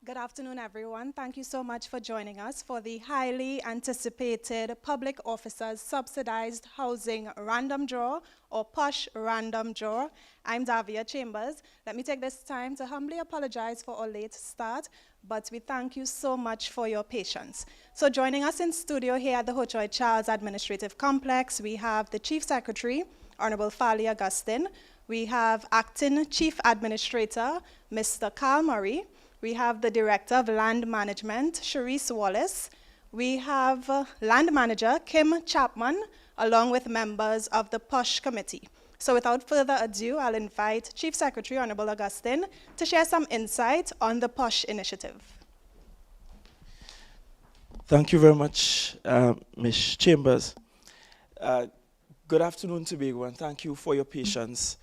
Good afternoon, everyone. Thank you so much for joining us for the highly anticipated Public Officers Subsidized Housing Random Draw or PUSH Random Draw. I'm Davia Chambers. Let me take this time to humbly apologize for our late start, but we thank you so much for your patience. So joining us in studio here at the Hochoy Charles Administrative Complex, we have the Chief Secretary, Honorable Fali Augustine. We have Acting Chief Administrator, Mr. Carl Murray. We have the Director of Land Management, Sharice Wallace. We have Land Manager, Kim Chapman, along with members of the PUSH Committee. So without further ado, I'll invite Chief Secretary, Honorable Augustine, to share some insight on the PUSH initiative. Thank you very much, Ms. Chambers. Good afternoon, Tobago, and thank you for your patience.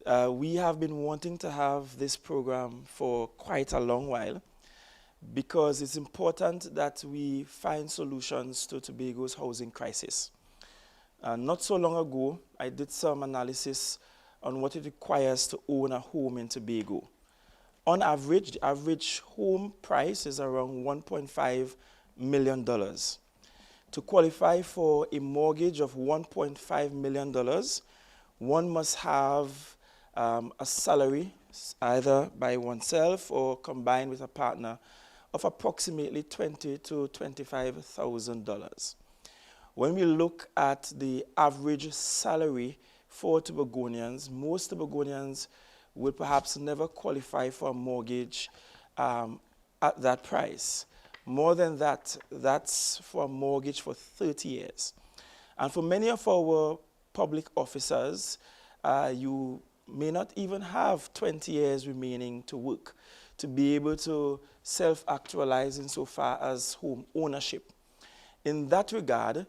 We have been wanting to have this program for quite a long while because it's important that we find solutions to Tobago's housing crisis. Not so long ago, I did some analysis on what it requires to own a home in Tobago. On average, the average home price is around $1.5 million. To qualify for a mortgage of $1.5 million, one must have a salary, either by oneself or combined with a partner, of approximately $20,000 to $25,000. When we look at the average salary for Tobagonians, most Tobagonians will perhaps never qualify for a mortgage at that price. More than that, that's for a mortgage for 30 years. And for many of our public officers, you may not even have 20 years remaining to work to be able to self-actualize insofar as home ownership. In that regard,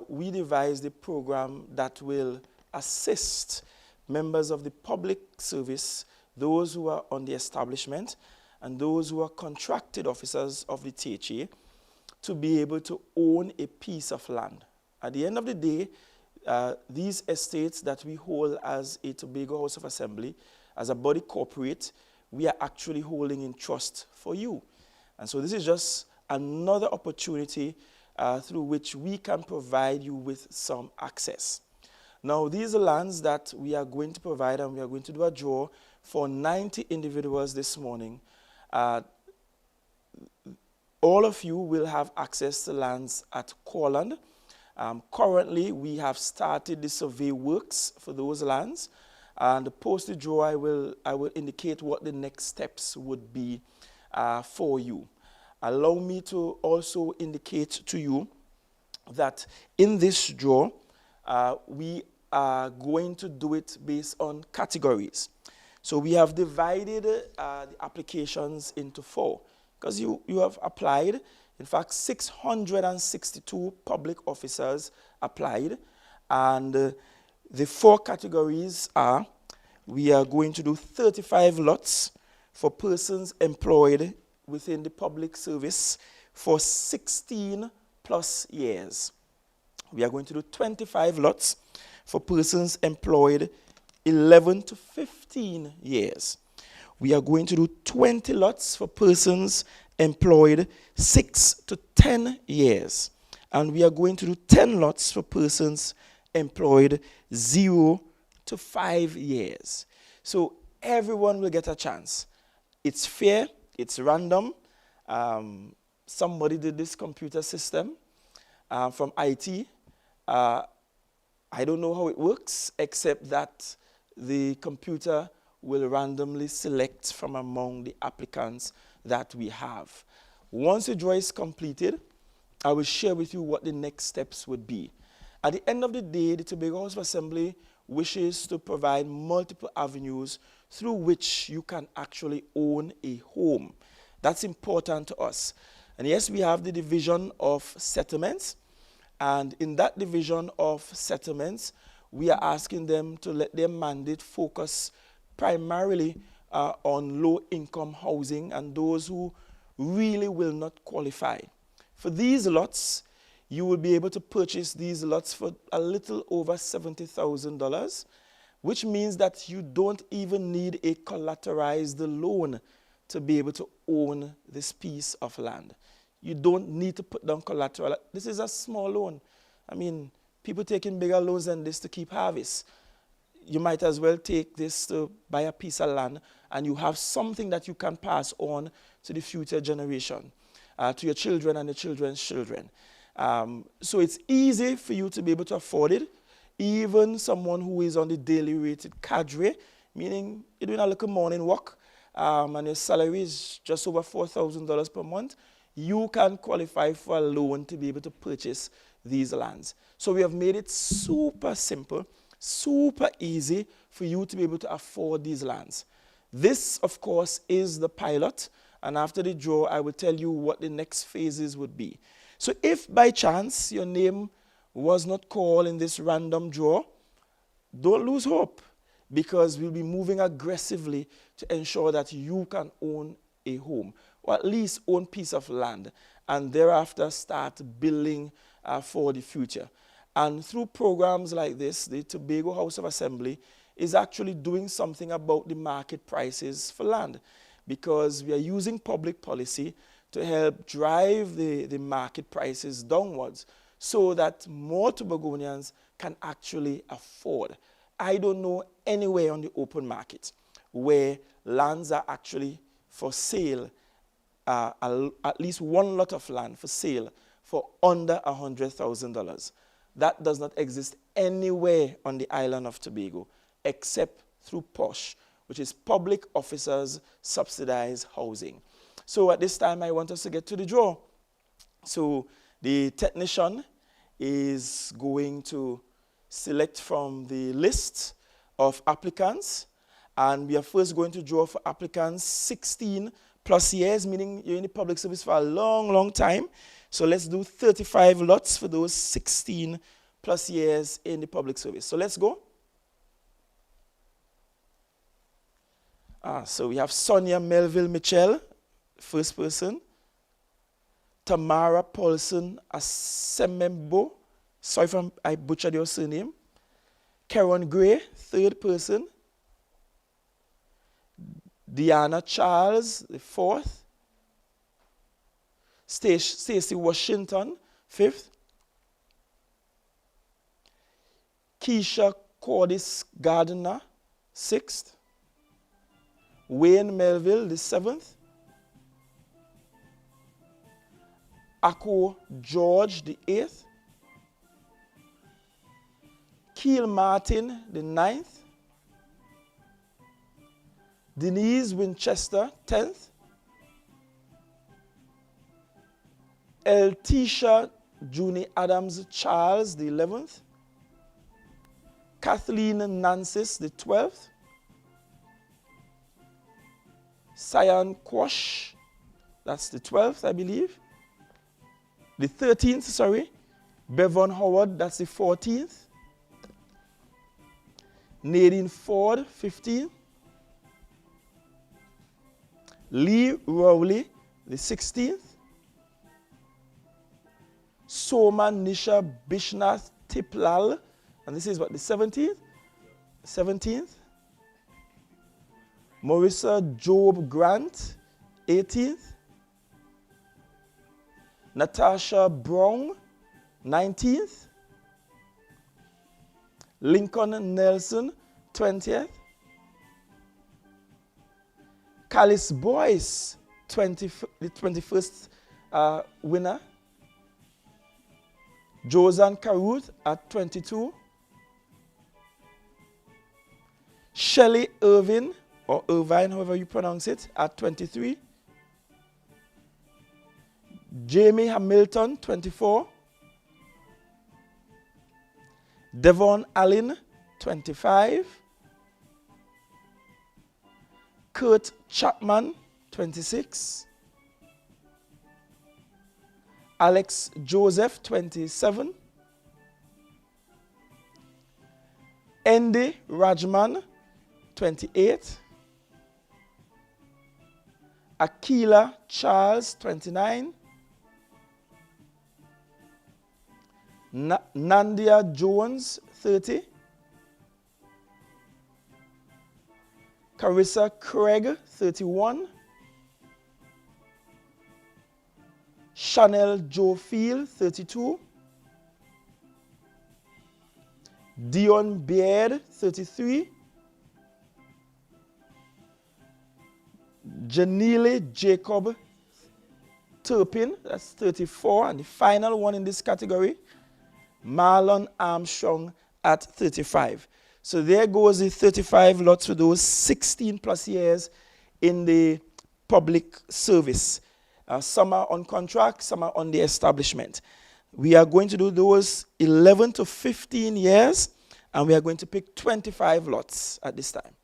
we devised a program that will assist members of the public service, those who are on the establishment, and those who are contracted officers of the THA, to be able to own a piece of land. At the end of the day, these estates that we hold as a Tobago House of Assembly, as a body corporate, we are actually holding in trust for you. And so this is just another opportunity through which we can provide you with some access. Now, these are lands that we are going to provide, and we are going to do a draw for 90 individuals this morning. All of you will have access to lands at Corland. Currently, we have started the survey works for those lands, and post the draw, I will indicate what the next steps would be for you. Allow me to also indicate to you that in this draw, we are going to do it based on categories. So we have divided the applications into 4, because you have applied. In fact, 662 public officers applied, and the 4 categories are: we are going to do 35 lots for persons employed within the public service for 16 plus years. We are going to do 25 lots for persons employed 11 to 15 years. We are going to do 20 lots for persons employed 6 to 10 years. And we are going to do 10 lots for persons employed 0 to 5 years. So everyone will get a chance. It's fair, it's random. Somebody did this computer system from IT. I don't know how it works, except that the computer will randomly select from among the applicants that we have. Once the draw is completed, I will share with you what the next steps would be. At the end of the day, the Tobago House of Assembly wishes to provide multiple avenues through which you can actually own a home. That's important to us. And yes, we have the division of settlements. And in that division of settlements, we are asking them to let their mandate focus primarily on low-income housing and those who really will not qualify. For these lots, you will be able to purchase these lots for a little over $70,000, which means that you don't even need a collateralized loan to be able to own this piece of land. You don't need to put down collateral. This is a small loan. I mean, people taking bigger loans than this to keep harvest. You might as well take this to buy a piece of land, and you have something that you can pass on to the future generation, to your children and your children's children. So it's easy for you to be able to afford it. Even someone who is on the daily rated cadre, meaning you're doing a little morning work, and your salary is just over $4,000 per month, you can qualify for a loan to be able to purchase these lands. So we have made it super simple, super easy for you to be able to afford these lands. This, of course, is the pilot, and after the draw, I will tell you what the next phases would be. So if by chance your name was not called in this random draw, don't lose hope, because we'll be moving aggressively to ensure that you can own a home, or at least own a piece of land, and thereafter start building for the future. And through programs like this, the Tobago House of Assembly is actually doing something about the market prices for land, because we are using public policy to help drive the market prices downwards so that more Tobagonians can actually afford. I don't know anywhere on the open market where lands are actually for sale, at least one lot of land for sale for under $100,000. That does not exist anywhere on the island of Tobago except through POSH, which is Public Officers Subsidized Housing. So at this time, I want us to get to the draw. So the technician is going to select from the list of applicants, and we are first going to draw for applicants 16 plus years, meaning you're in the public service for a long, long time. So let's do 35 lots for those 16 plus years in the public service. So let's go. So we have Sonia Melville Mitchell, first person. Tamara Paulson Asemembo, sorry if I butchered your surname. Karen Gray, third person. Diana Charles, the fourth. Stacey Washington, fifth. Keisha Cordis Gardner, sixth. Wayne Melville, the seventh. Akko George, the eighth. Keel Martin, the ninth. Denise Winchester, 10th. Eltisha Junie Adams Charles, the 11th. Kathleen Nancis, the 12th. Cyan Quash, that's the 12th, I believe. The 13th, sorry. Bevan Howard, that's the 14th. Nadine Ford, 15th. Lee Rowley, the 16th. Soma Nisha Bishnath Tiplal, and this is what, the 17th? 17th. Marissa Job Grant, 18th. Natasha Brown, 19th. Lincoln Nelson, 20th. Callis Boyce, the 21st winner. Josan Caruth at 22. Shelley Irvin, or Irvine, however you pronounce it, at 23. Jamie Hamilton, 24. Devon Allen, 25. Kurt Chapman, 26. Alex Joseph, 27. Andy Rajman, 28. Akila Charles, 29. Nandia Jones, 30. Carissa Craig, 31. Chanel Joe Field, 32. Dion Beard, 33. Janelle Jacob Turpin, that's 34. And the final one in this category, Marlon Armstrong at 35. So there goes the 35 lots for those 16 plus years in the public service. Some are on contract, some are on the establishment. We are going to do those 11 to 15 years, and we are going to pick 25 lots at this time.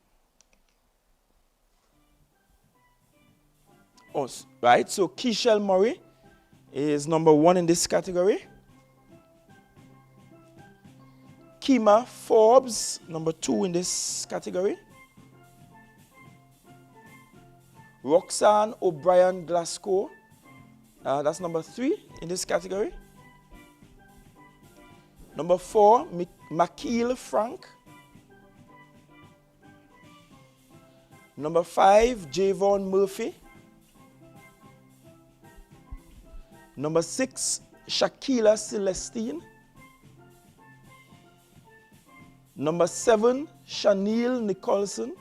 Oh, right, so Keishel Murray is number 1 in this category. Kima Forbes, number 2 in this category. Roxanne O'Brien Glasgow, that's number 3 in this category. Number 4, Makeel Frank. Number 5, Javon Murphy. Number 6, Shakila Celestine. Number 7, Chanel Nicholson.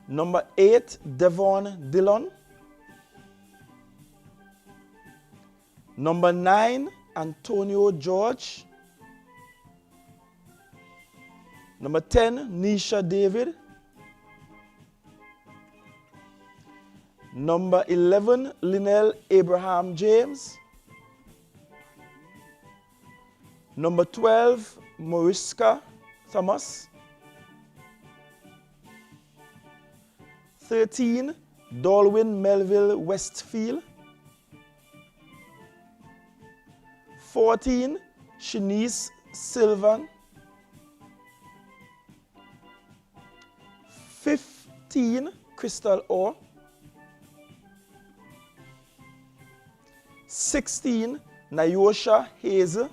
Number 8, Devon Dillon. Number 9, Antonio George. Number 10, Nisha David. Number 11, Linnell Abraham James. Number 12, Mariska Thomas. 13, Darwin Melville Westfield. 14, Shanice Sylvan. 15, Crystal Orr. 16, Nyosha Hazel.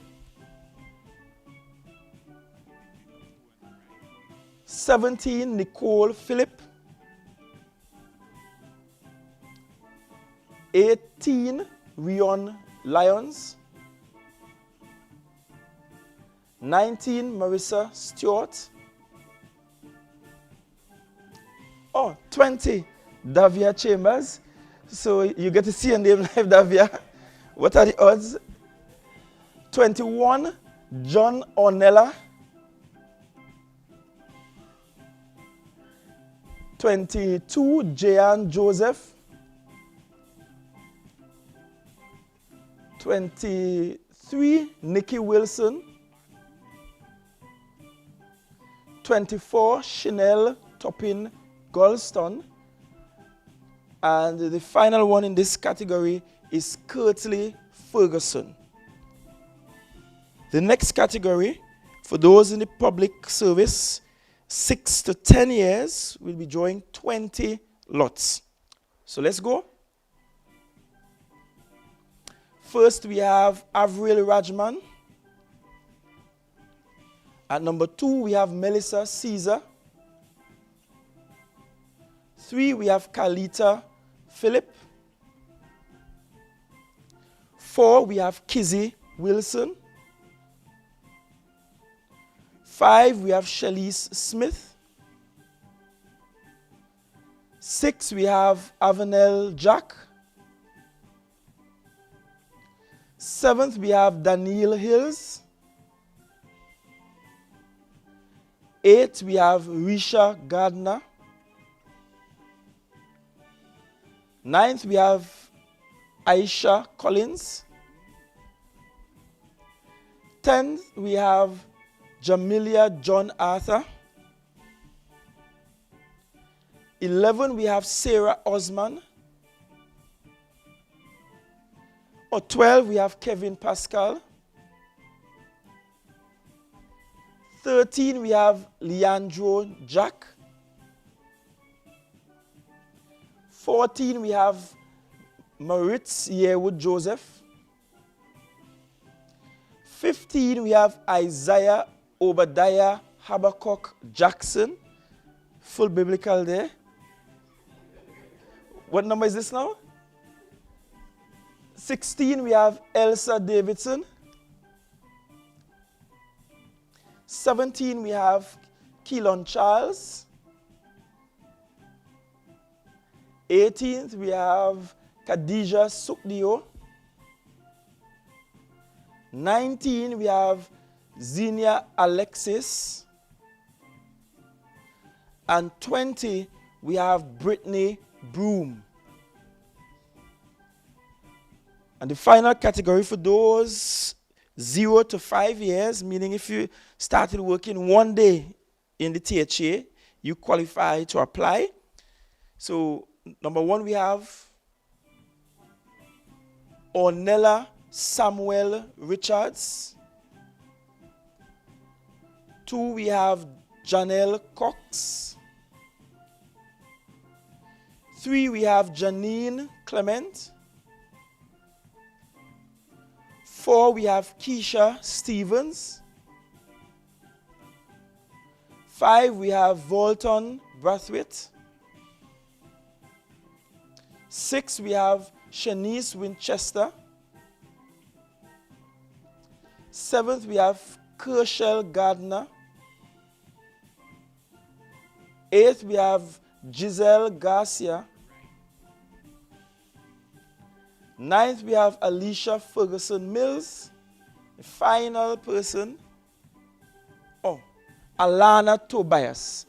17, Nicole Phillip. 18, Rion Lyons. 19, Marissa Stewart. 20, Davia Chambers. So you get to see a name like Davia. What are the odds? 21, John Ornella. 22, Jean Joseph. 23, Nikki Wilson. 24, Chanel Toppin Golston. And the final one in this category is Curtley Ferguson. The next category, for those in the public service, 6 to 10 years, we'll be drawing 20 lots. So let's go. First, we have Avril Rajman. At number 2, we have Melissa Caesar. 3, we have Kalita Phillip. 4, we have Kizzy Wilson. 5, we have Shalise Smith. 6, we have Avenel Jack. 7th, we have Daniel Hills. 8, we have Risha Gardner. 9th, we have Aisha Collins. 10th, we have Jamilia John Arthur. 11, we have Sarah Osman. 12, we have Kevin Pascal. 13, we have Leandro Jack. 14, we have Maritz Yearwood Joseph. 15, we have Isaiah Obadiah Habakkuk Jackson. Full biblical there. What number is this now? 16, we have Elsa Davidson. 17, we have Keelan Charles. 18th, we have Khadija Sukdio. 19, we have Xenia Alexis. And 20, we have Brittany Broom. And the final category for those 0 to 5 years, meaning if you started working 1 day in the THA, you qualify to apply. So, number 1, we have Ornella Samuel Richards. 2, we have Janelle Cox. 3, we have Janine Clement. 4, we have Keisha Stevens. 5, we have Volton Brathwaite. 6, we have Shanice Winchester. 7th, we have Kershel Gardner. 8th, we have Giselle Garcia. 9th, we have Alicia Ferguson Mills. The final person, Alana Tobias.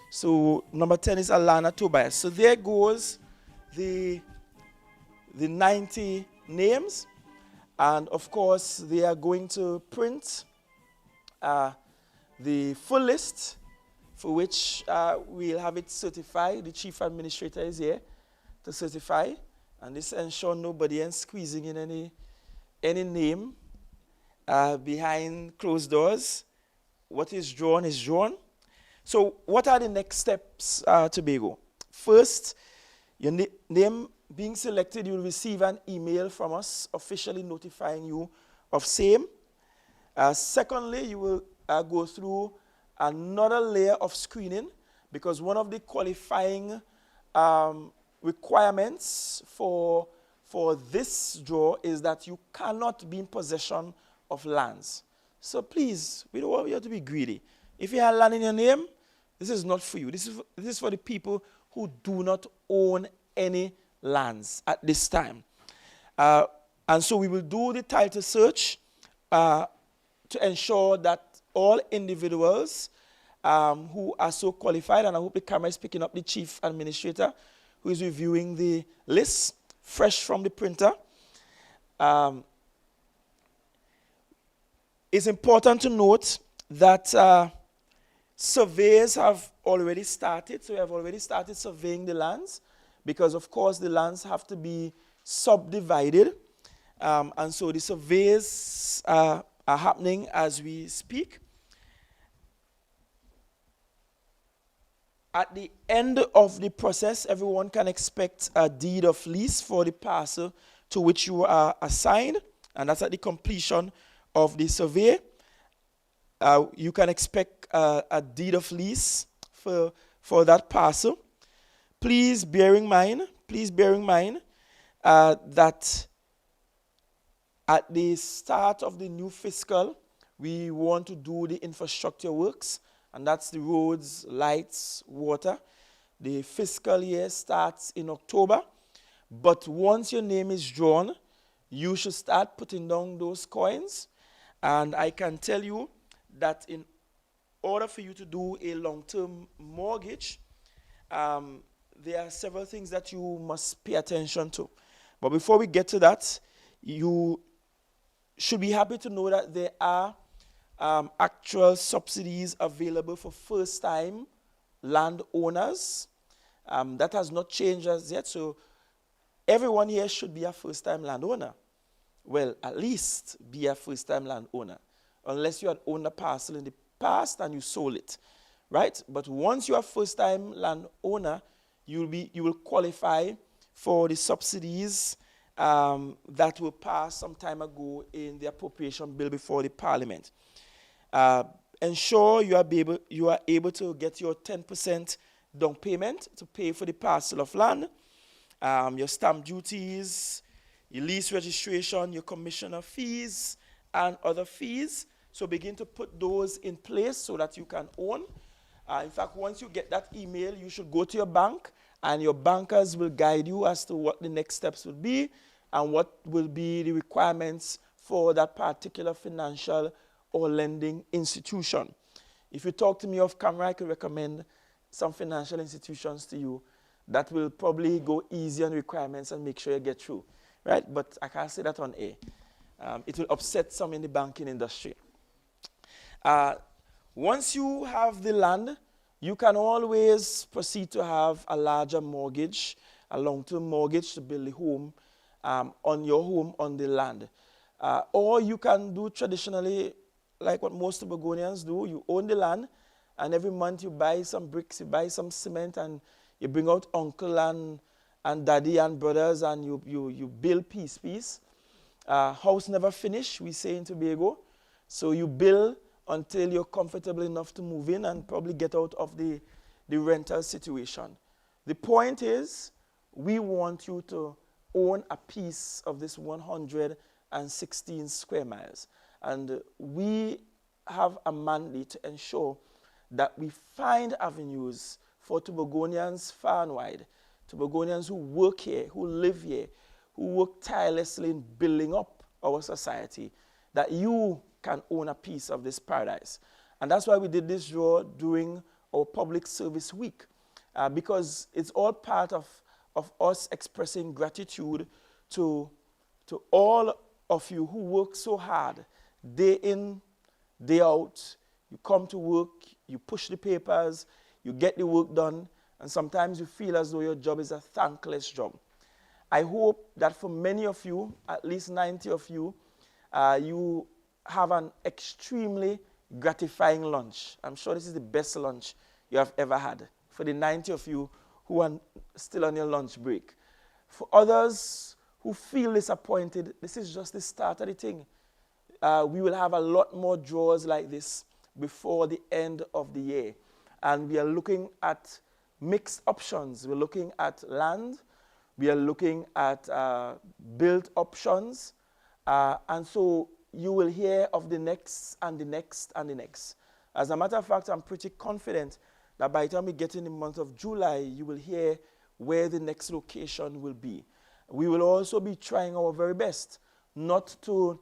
So number 10 is Alana Tobias. So there goes the 90 names. And of course, they are going to print the full list, for which we'll have it certified. The chief administrator is here to certify. And this ensure nobody is squeezing in any name behind closed doors. What is drawn is drawn. So what are the next steps, Tobago? First, your name being selected, you will receive an email from us officially notifying you of same. Secondly, you will go through another layer of screening, because one of the qualifying requirements for this draw is that you cannot be in possession of lands. So please, we don't want you to be greedy. If you have land in your name, this is not for you. This is for the people who do not own any lands at this time. And so we will do the title search to ensure that all individuals who are so qualified, and I hope the camera is picking up the chief administrator who is reviewing the list fresh from the printer. It's important to note that surveys have already started. So we have already started surveying the lands, because of course the lands have to be subdivided. And so the surveys are happening as we speak. At the end of the process, everyone can expect a deed of lease for the parcel to which you are assigned, and that's at the completion of the survey. You can expect a deed of lease for that parcel. Please bear in mind that at the start of the new fiscal, we want to do the infrastructure works, and that's the roads, lights, water. The fiscal year starts in October, but once your name is drawn, you should start putting down those coins. And I can tell you that in order for you to do a long-term mortgage, there are several things that you must pay attention to. But before we get to that, you should be happy to know that there are actual subsidies available for first-time landowners. That has not changed as yet, so everyone here should be a first-time landowner. Well, at least be a first-time landowner, unless you had owned a parcel in the past and you sold it, right? But once you are first-time landowner, you will qualify for the subsidies that were passed some time ago in the appropriation bill before the Parliament. Ensure you are able to get your 10% down payment to pay for the parcel of land, your stamp duties, your lease registration, your commissioner fees, and other fees. So begin to put those in place so that you can own. In fact, once you get that email, you should go to your bank, and your bankers will guide you as to what the next steps will be and what will be the requirements for that particular financial or lending institution. If you talk to me off camera, I could recommend some financial institutions to you that will probably go easy on requirements and make sure you get through, right? But I can't say that on air. It will upset some in the banking industry. Once you have the land, you can always proceed to have a larger mortgage, a long-term mortgage to build a home on your home on the land. Or you can do traditionally like what most Tobagonians do. You own the land, and every month you buy some bricks, you buy some cement, and you bring out uncle and daddy and brothers, and you build piece. House never finish, we say in Tobago. So you build until you're comfortable enough to move in and probably get out of the rental situation. The point is, we want you to own a piece of this 116 square miles. And we have a mandate to ensure that we find avenues for Tobagonians far and wide, Tobagonians who work here, who live here, who work tirelessly in building up our society, that you can own a piece of this paradise. And that's why we did this draw during our public service week, because it's all part of us expressing gratitude to all of you who work so hard, day in, day out. You come to work, you push the papers, you get the work done, and sometimes you feel as though your job is a thankless job. I hope that for many of you, at least 90 of you, you have an extremely gratifying lunch. I'm sure this is the best lunch you have ever had, for the 90 of you who are still on your lunch break. For others who feel disappointed, this is just the start of the thing. We will have a lot more draws like this before the end of the year. And we are looking at mixed options. We're looking at land. We are looking at built options. And so you will hear of the next and the next and the next. As a matter of fact, I'm pretty confident that by the time we get in the month of July, you will hear where the next location will be. We will also be trying our very best not to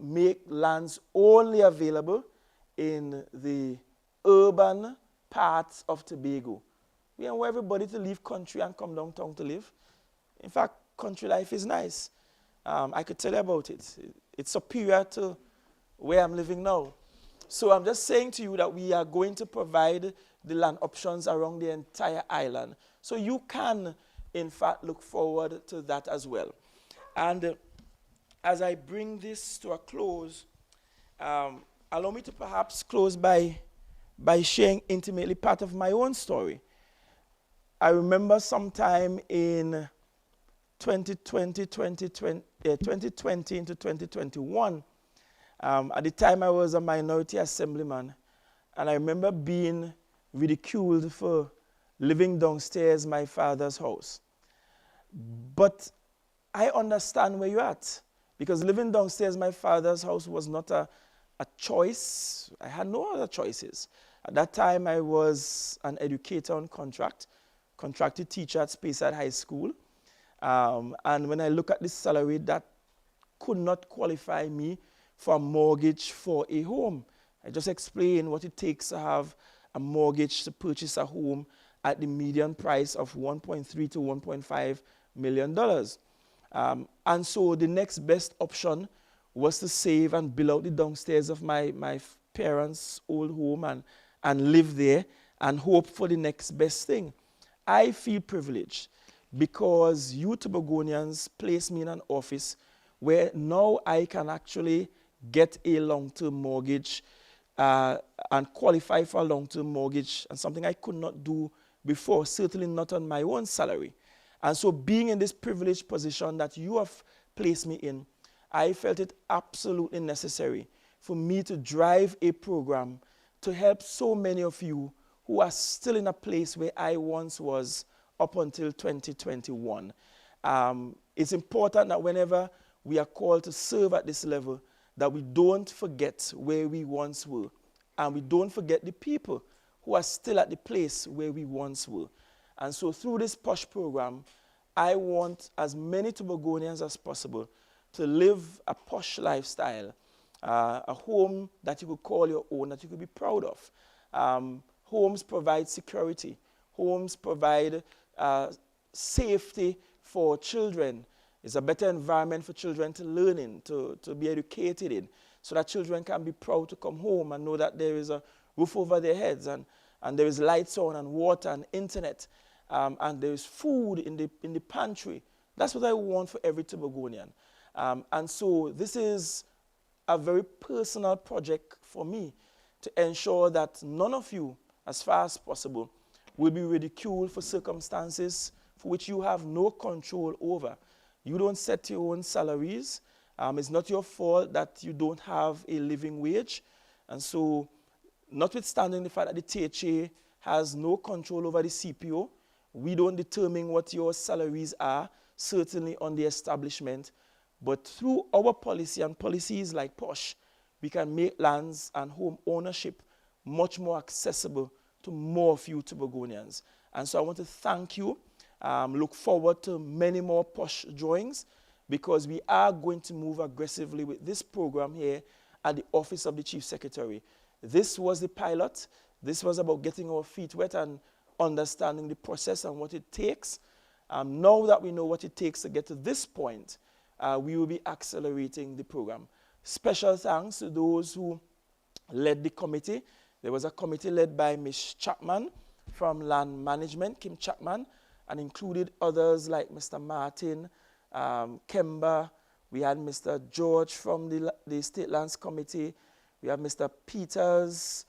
make lands only available in the urban parts of Tobago. We want everybody to leave country and come downtown to live. In fact, country life is nice. I could tell you about it. It's superior to where I'm living now. So I'm just saying to you that we are going to provide the land options around the entire island. So you can, in fact, look forward to that as well. And as I bring this to a close, allow me to perhaps close by sharing intimately part of my own story. I remember sometime in 2020 into 2021, at the time I was a minority assemblyman, and I remember being ridiculed for living downstairs my father's house. But I understand where you're at, because living downstairs my father's house was not a choice. I had no other choices. At that time, I was an educator on contracted teacher at Speyside High School. And when I look at the salary, that could not qualify me for a mortgage for a home. I just explained what it takes to have a mortgage to purchase a home at the median price of $1.3 to $1.5 million. And so the next best option was to save and build out the downstairs of my parents' old home and live there and hope for the next best thing. I feel privileged because you Tobagonians placed me in an office where now I can actually get a long-term mortgage and qualify for a long-term mortgage, and something I could not do before, certainly not on my own salary. And so being in this privileged position that you have placed me in, I felt it absolutely necessary for me to drive a program to help so many of you who are still in a place where I once was up until 2021. It's important that whenever we are called to serve at this level, that we don't forget where we once were. And we don't forget the people who are still at the place where we once were. And so through this POSH program, I want as many Tobagonians as possible to live a posh lifestyle, a home that you could call your own, that you could be proud of. Homes provide security. Homes provide safety for children. It's a better environment for children to learn in, to be educated in, so that children can be proud to come home and know that there is a roof over their heads and there is lights on and water and internet, and there is food in the pantry. That's what I want for every Tobagonian. And so this is a very personal project for me to ensure that none of you, as far as possible, will be ridiculed for circumstances for which you have no control over. You don't set your own salaries. It's not your fault that you don't have a living wage. And so, notwithstanding the fact that the THA has no control over the CPO, we don't determine what your salaries are, certainly on the establishment. But through our policy and policies like POSH, we can make lands and home ownership much more accessible to more of you Tobagonians. And so I want to thank you. Look forward to many more POSH drawings, because we are going to move aggressively with this program here at the Office of the Chief Secretary. This was the pilot. This was about getting our feet wet and understanding the process and what it takes. Now that we know what it takes to get to this point, we will be accelerating the program. Special thanks to those who led the committee. There was a committee led by Ms. Chapman from Land Management, Kim Chapman, and included others like Mr. Martin, Kemba. We had Mr. George from the State Lands Committee. We have Mr. Peters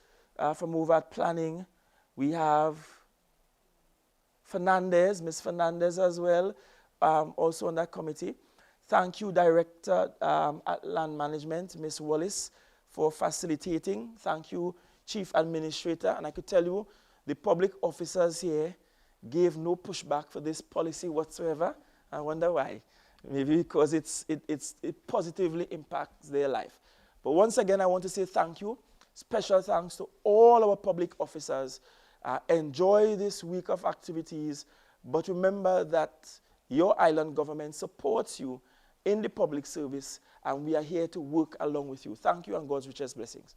from OVAT Planning. We have Fernandez, Ms. Fernandez as well, also on that committee. Thank you, Director at Land Management, Ms. Wallace, for facilitating. Thank you, Chief Administrator. And I could tell you, the public officers here gave no pushback for this policy whatsoever. I wonder why. Maybe because it positively impacts their life. But once again, I want to say thank you. Special thanks to all our public officers. Enjoy this week of activities, but remember that your island government supports you in the public service, and we are here to work along with you. Thank you, and God's richest blessings.